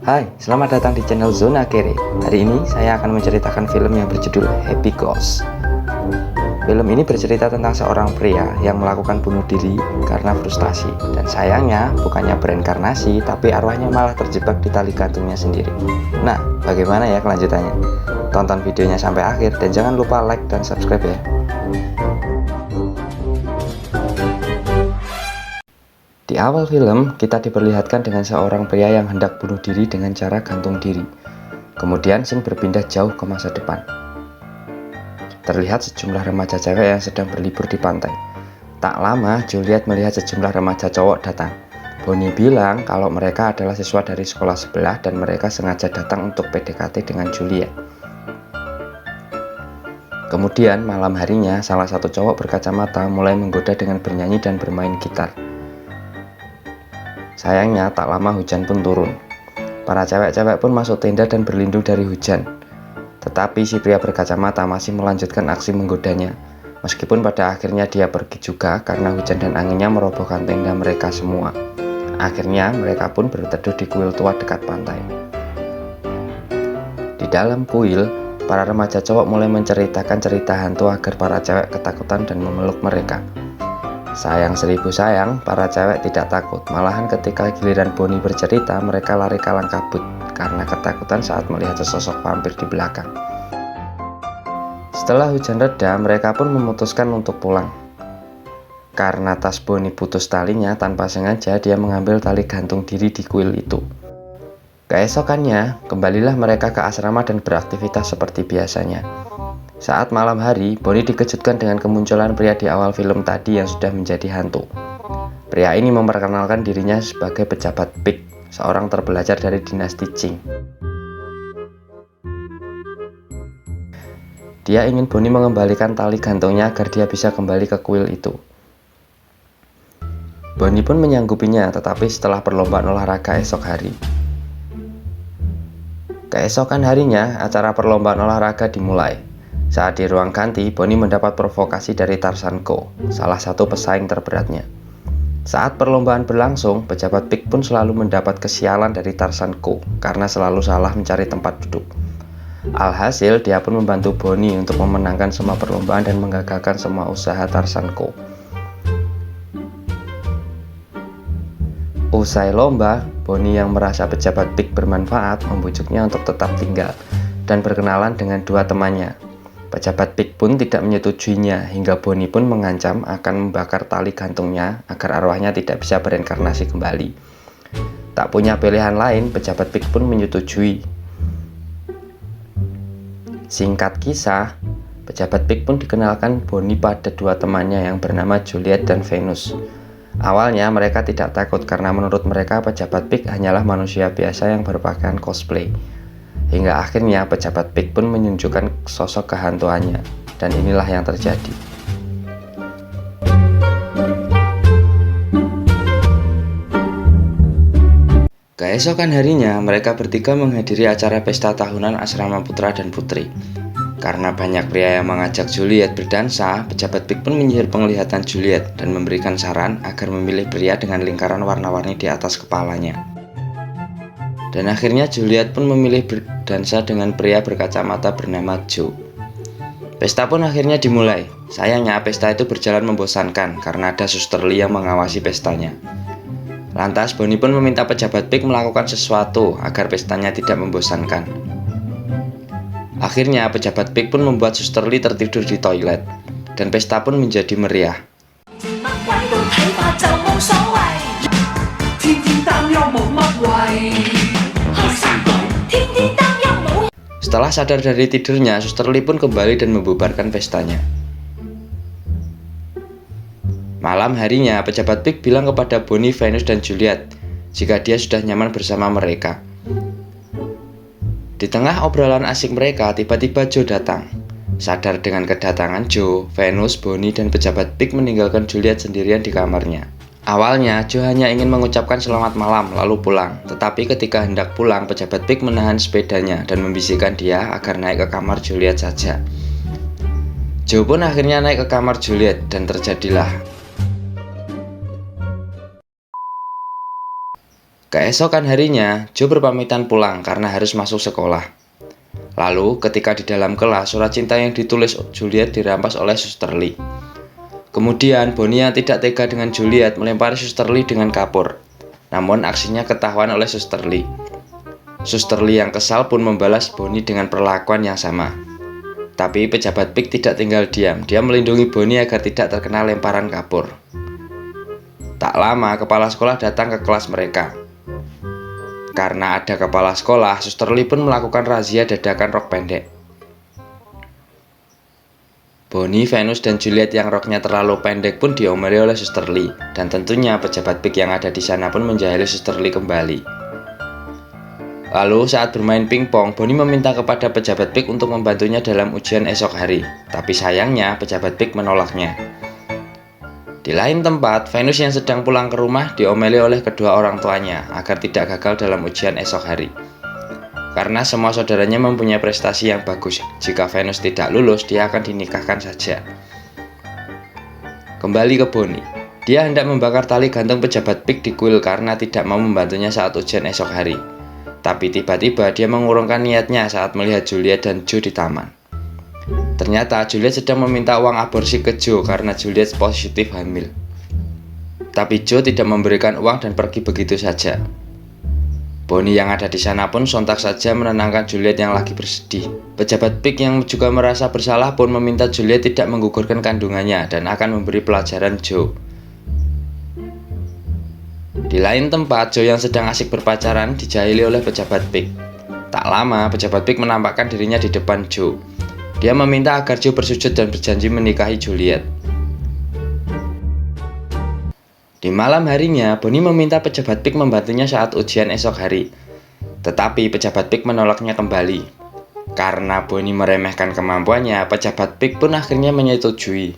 Hai, selamat datang di channel Zona Kere. Hari ini saya akan menceritakan film yang berjudul Happy Ghost. Film ini bercerita tentang seorang pria yang melakukan bunuh diri karena frustasi. Dan sayangnya bukannya berinkarnasi, tapi arwahnya malah terjebak di tali gantungnya sendiri. Nah, bagaimana ya kelanjutannya? Tonton videonya sampai akhir dan jangan lupa like dan subscribe ya. Di awal film, kita diperlihatkan dengan seorang pria yang hendak bunuh diri dengan cara gantung diri. Kemudian scene berpindah jauh ke masa depan. Terlihat sejumlah remaja cewek yang sedang berlibur di pantai. Tak lama, Juliet melihat sejumlah remaja cowok datang. Bonnie bilang kalau mereka adalah siswa dari sekolah sebelah dan mereka sengaja datang untuk PDKT dengan Juliet. Kemudian malam harinya, salah satu cowok berkacamata mulai menggoda dengan bernyanyi dan bermain gitar. Sayangnya tak lama hujan pun turun. Para cewek-cewek pun masuk tenda dan berlindung dari hujan. Tetapi si pria berkacamata masih melanjutkan aksi menggodanya. Meskipun pada akhirnya dia pergi juga karena hujan dan anginnya merobohkan tenda mereka semua. Akhirnya mereka pun berteduh di kuil tua dekat pantai. Di dalam kuil, para remaja cowok mulai menceritakan cerita hantu agar para cewek ketakutan dan memeluk mereka. Sayang seribu sayang, para cewek tidak takut. Malahan ketika giliran Bonnie bercerita, mereka lari kalang kabut karena ketakutan saat melihat sesosok vampir di belakang. Setelah hujan reda, mereka pun memutuskan untuk pulang. Karena tas Bonnie putus talinya, tanpa sengaja dia mengambil tali gantung diri di kuil itu. Keesokannya, kembalilah mereka ke asrama dan beraktivitas seperti biasanya. Saat malam hari, Bonnie dikejutkan dengan kemunculan pria di awal film tadi yang sudah menjadi hantu. Pria ini memperkenalkan dirinya sebagai pejabat Pig, seorang terpelajar dari dinasti Qing. Dia ingin Bonnie mengembalikan tali gantungnya agar dia bisa kembali ke kuil itu. Bonnie pun menyanggupinya, tetapi setelah perlombaan olahraga esok hari. Keesokan harinya, acara perlombaan olahraga dimulai. Saat di ruang ganti, Bonnie mendapat provokasi dari Tarzan Ko, salah satu pesaing terberatnya. Saat perlombaan berlangsung, pejabat Pig pun selalu mendapat kesialan dari Tarzan Ko karena selalu salah mencari tempat duduk. Alhasil, dia pun membantu Bonnie untuk memenangkan semua perlombaan dan menggagalkan semua usaha Tarzan Ko. Usai lomba, Bonnie yang merasa pejabat Pig bermanfaat membujuknya untuk tetap tinggal dan berkenalan dengan dua temannya. Pejabat Pig pun tidak menyetujuinya hingga Bonnie pun mengancam akan membakar tali gantungnya agar arwahnya tidak bisa berinkarnasi kembali. Tak punya pilihan lain, pejabat Pig pun menyetujui. Singkat kisah, pejabat Pig pun dikenalkan Bonnie pada dua temannya yang bernama Juliet dan Venus. Awalnya mereka tidak takut karena menurut mereka pejabat Pig hanyalah manusia biasa yang berpakaian cosplay. Hingga akhirnya pejabat Pig pun menunjukkan sosok kehantuannya, dan inilah yang terjadi. Keesokan harinya, mereka bertiga menghadiri acara pesta tahunan asrama putra dan putri. Karena banyak pria yang mengajak Juliet berdansa, pejabat Pig pun menyihir penglihatan Juliet dan memberikan saran agar memilih pria dengan lingkaran warna-warni di atas kepalanya. Dan akhirnya Juliet pun memilih berdansa dengan pria berkacamata bernama Joe. Pesta pun akhirnya dimulai. Sayangnya pesta itu berjalan membosankan karena ada Suster Lee yang mengawasi pestanya. Lantas Bonnie pun meminta pejabat Pig melakukan sesuatu agar pestanya tidak membosankan. Akhirnya pejabat Pig pun membuat Suster Lee tertidur di toilet dan pesta pun menjadi meriah. Setelah sadar dari tidurnya, Suster Lee pun kembali dan membubarkan pestanya. Malam harinya, pejabat Pig bilang kepada Bonnie, Venus, dan Juliet jika dia sudah nyaman bersama mereka. Di tengah obrolan asik mereka, tiba-tiba Joe datang. Sadar dengan kedatangan Joe, Venus, Bonnie, dan pejabat Pig meninggalkan Juliet sendirian di kamarnya. Awalnya, Joe hanya ingin mengucapkan selamat malam lalu pulang. Tetapi ketika hendak pulang, pejabat Pig menahan sepedanya dan membisikkan dia agar naik ke kamar Juliet saja. Joe pun akhirnya naik ke kamar Juliet dan terjadilah Keesokan harinya, Joe berpamitan pulang karena harus masuk sekolah. Lalu, ketika di dalam kelas, surat cinta yang ditulis Juliet dirampas oleh Suster Lee. Kemudian, Bonnie yang tidak tega dengan Juliet melempari Suster Lee dengan kapur. Namun, aksinya ketahuan oleh Suster Lee. Suster Lee yang kesal pun membalas Bonnie dengan perlakuan yang sama. Tapi pejabat Pig tidak tinggal diam. Dia melindungi Bonnie agar tidak terkena lemparan kapur. Tak lama, kepala sekolah datang ke kelas mereka. Karena ada kepala sekolah, Suster Lee pun melakukan razia dadakan rok pendek. Bonnie, Venus, dan Juliet yang roknya terlalu pendek pun diomeli oleh Suster Lee. Dan tentunya pejabat Pig yang ada di sana pun menjahili Suster Lee kembali. Lalu saat bermain pingpong, Bonnie meminta kepada pejabat Pig untuk membantunya dalam ujian esok hari. Tapi sayangnya pejabat Pig menolaknya. Di lain tempat, Venus yang sedang pulang ke rumah diomeli oleh kedua orang tuanya agar tidak gagal dalam ujian esok hari. Karena semua saudaranya mempunyai prestasi yang bagus, jika Venus tidak lulus, dia akan dinikahkan saja. Kembali ke Bonnie. Dia hendak membakar tali gantung pejabat Pig di kuil karena tidak mau membantunya saat ujian esok hari. Tapi tiba-tiba dia mengurungkan niatnya saat melihat Juliet dan Joe di taman. Ternyata Juliet sedang meminta uang aborsi ke Joe karena Juliet positif hamil. Tapi Joe tidak memberikan uang dan pergi begitu saja. Bonnie yang ada di sana pun sontak saja menenangkan Juliet yang lagi bersedih. Pejabat Pig yang juga merasa bersalah pun meminta Juliet tidak menggugurkan kandungannya dan akan memberi pelajaran Joe. Di lain tempat, Joe yang sedang asik berpacaran dijahili oleh pejabat Pig. Tak lama, pejabat Pig menampakkan dirinya di depan Joe. Dia meminta agar Joe bersujud dan berjanji menikahi Juliet. Di malam harinya, Bonnie meminta pejabat Pig membantunya saat ujian esok hari. Tetapi pejabat Pig menolaknya kembali. Karena Bonnie meremehkan kemampuannya, pejabat Pig pun akhirnya menyetujui.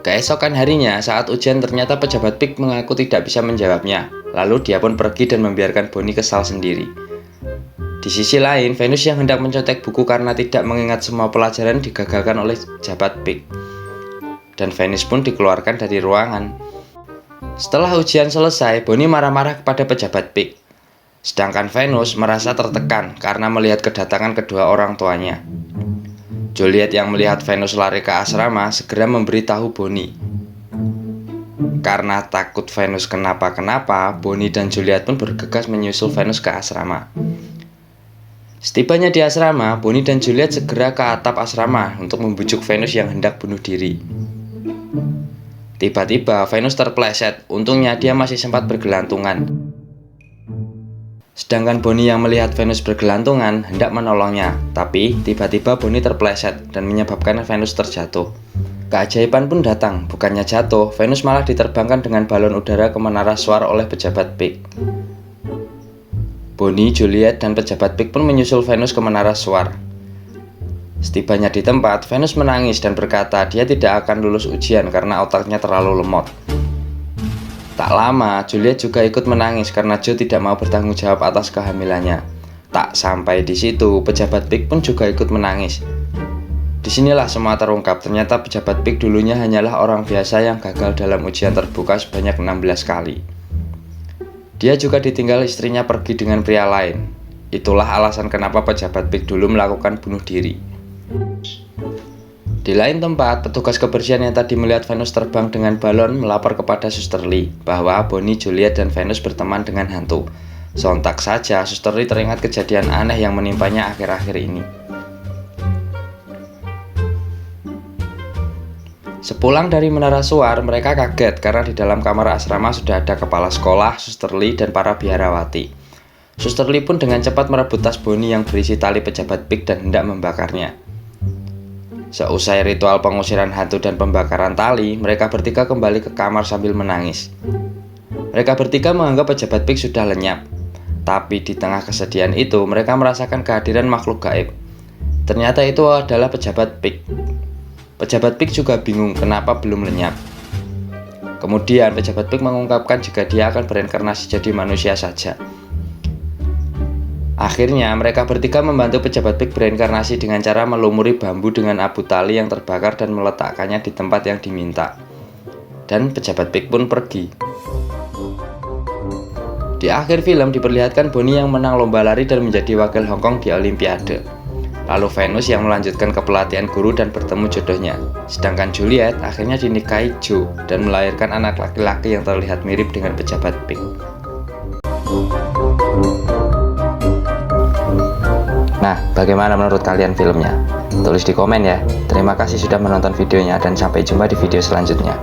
Keesokan harinya, saat ujian ternyata pejabat Pig mengaku tidak bisa menjawabnya. Lalu dia pun pergi dan membiarkan Bonnie kesal sendiri. Di sisi lain, Venus yang hendak mencontek buku karena tidak mengingat semua pelajaran digagalkan oleh pejabat Pig. Dan Venus pun dikeluarkan dari ruangan. Setelah ujian selesai, Bonnie marah-marah kepada pejabat Pig. Sedangkan Venus merasa tertekan karena melihat kedatangan kedua orang tuanya. Juliet yang melihat Venus lari ke asrama segera memberitahu Bonnie. Karena takut Venus kenapa-kenapa, Bonnie dan Juliet pun bergegas menyusul Venus ke asrama. Setibanya di asrama, Bonnie dan Juliet segera ke atap asrama untuk membujuk Venus yang hendak bunuh diri. Tiba-tiba Venus terpleset, untungnya dia masih sempat bergelantungan. Sedangkan Bonnie yang melihat Venus bergelantungan hendak menolongnya, tapi tiba-tiba Bonnie terpleset dan menyebabkan Venus terjatuh. Keajaiban pun datang, bukannya jatuh, Venus malah diterbangkan dengan balon udara ke menara suar oleh pejabat Pig. Bonnie, Juliet, dan pejabat Pig pun menyusul Venus ke menara suar. Setibanya di tempat, Venus menangis dan berkata dia tidak akan lulus ujian karena otaknya terlalu lemot. Tak lama, Juliet juga ikut menangis karena Joe tidak mau bertanggung jawab atas kehamilannya. Tak sampai di situ, pejabat Pig pun juga ikut menangis. Disinilah semua terungkap, ternyata pejabat Pig dulunya hanyalah orang biasa yang gagal dalam ujian terbuka sebanyak 16 kali. Dia juga ditinggal istrinya pergi dengan pria lain. Itulah alasan kenapa pejabat Pig dulu melakukan bunuh diri. Di lain tempat, petugas kebersihan yang tadi melihat Venus terbang dengan balon melapor kepada Suster Lee bahwa Bonnie, Juliet, dan Venus berteman dengan hantu. Sontak saja, Suster Lee teringat kejadian aneh yang menimpanya akhir-akhir ini. Sepulang dari menara suar, mereka kaget karena di dalam kamar asrama sudah ada kepala sekolah, Suster Lee, dan para biarawati. Suster Lee pun dengan cepat merebut tas Bonnie yang berisi tali pejabat Pig dan hendak membakarnya. Seusai ritual pengusiran hantu dan pembakaran tali, mereka bertiga kembali ke kamar sambil menangis. Mereka bertiga menganggap pejabat Pig sudah lenyap. Tapi di tengah kesedihan itu, mereka merasakan kehadiran makhluk gaib. Ternyata itu adalah pejabat Pig. Pejabat Pig juga bingung kenapa belum lenyap. Kemudian pejabat Pig mengungkapkan jika dia akan bereinkarnasi jadi manusia saja. Akhirnya mereka bertiga membantu pejabat Pig bereinkarnasi dengan cara melumuri bambu dengan abu tali yang terbakar dan meletakkannya di tempat yang diminta. Dan pejabat Pig pun pergi. Di akhir film diperlihatkan Bonnie yang menang lomba lari dan menjadi wakil Hong Kong di Olimpiade. Lalu Venus yang melanjutkan ke pelatihan guru dan bertemu jodohnya. Sedangkan Juliet akhirnya dinikahi Joe dan melahirkan anak laki-laki yang terlihat mirip dengan pejabat Pink. Nah, bagaimana menurut kalian filmnya? Tulis di komen ya. Terima kasih sudah menonton videonya dan sampai jumpa di video selanjutnya.